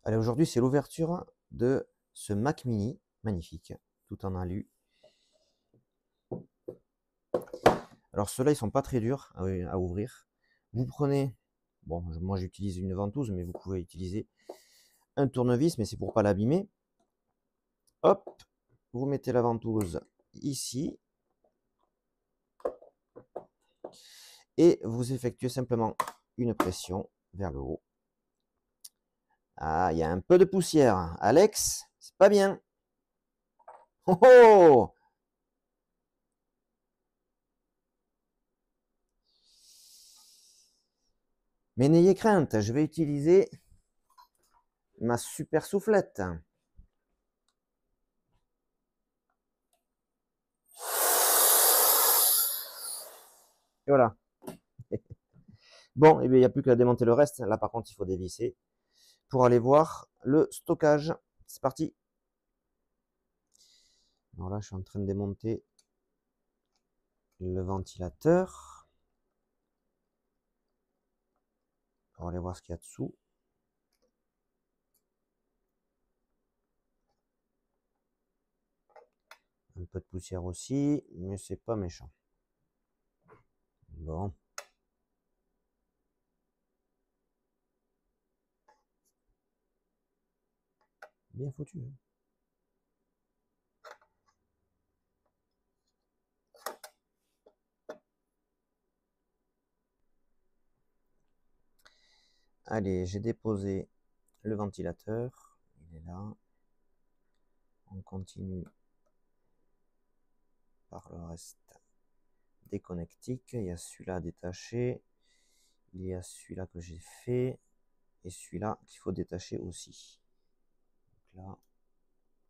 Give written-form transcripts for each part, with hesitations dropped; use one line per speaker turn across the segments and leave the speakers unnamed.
Allez, aujourd'hui, c'est l'ouverture de ce Mac Mini, magnifique, tout en alu. Alors ceux-là, ils sont pas très durs à ouvrir. Vous prenez, bon, moi j'utilise une ventouse, mais vous pouvez utiliser un tournevis, mais c'est pour pas l'abîmer. Hop, vous mettez la ventouse ici. Et vous effectuez simplement une pression vers le haut. Ah, il y a un peu de poussière. Alex, c'est pas bien. Oh oh! Mais n'ayez crainte, je vais utiliser ma super soufflette. Et voilà. Bon, et bien il n'y a plus qu'à démonter le reste. Là, par contre, il faut dévisser pour aller voir le stockage. C'est parti. Alors là, je suis en train de démonter le ventilateur. On va aller voir ce qu'il y a dessous. Un peu de poussière aussi, mais c'est pas méchant. Bon. Bien foutu. Hein. Allez, j'ai déposé le ventilateur. Il est là. On continue par le reste des connectiques. Il y a celui-là détaché. Il y a celui-là que j'ai fait. Et celui-là qu'il faut détacher aussi. Donc là,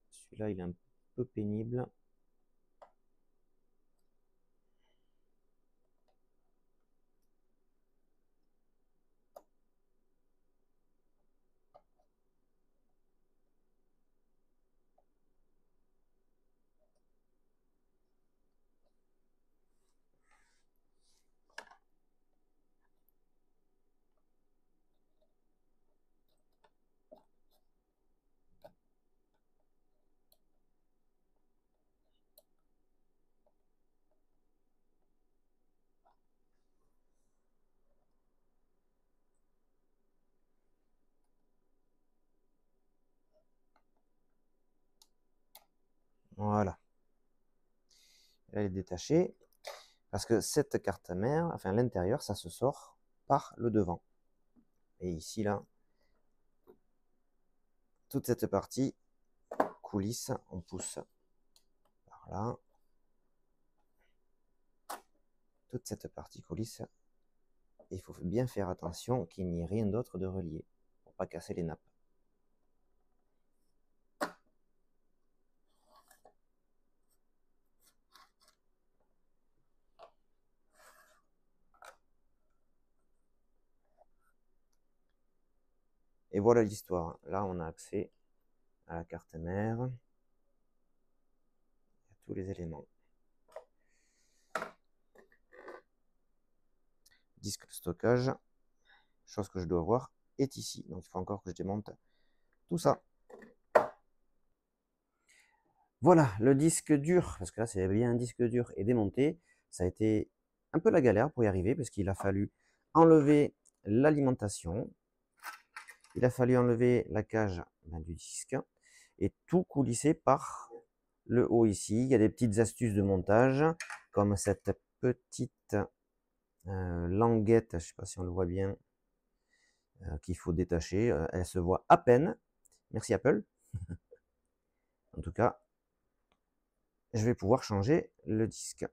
celui-là, il est un peu pénible. Voilà. Là, il est détaché. Parce que cette carte mère, enfin l'intérieur, ça se sort par le devant. Et ici, là, toute cette partie coulisse, on pousse par là. Toute cette partie coulisse. Il faut bien faire attention qu'il n'y ait rien d'autre de relié pour pas casser les nappes. Et voilà l'histoire. Là, on a accès à la carte mère. Il y a tous les éléments. Disque de stockage, chose que je dois voir, est ici. Donc il faut encore que je démonte tout ça. Voilà, le disque dur, parce que là c'est bien un disque dur, est démonté. Ça a été un peu la galère pour y arriver, parce qu'il a fallu enlever l'alimentation. Il a fallu enlever la cage du disque et tout coulisser par le haut ici. Il y a des petites astuces de montage, comme cette petite languette, je ne sais pas si on le voit bien, qu'il faut détacher. Elle se voit à peine. Merci Apple. En tout cas, je vais pouvoir changer le disque.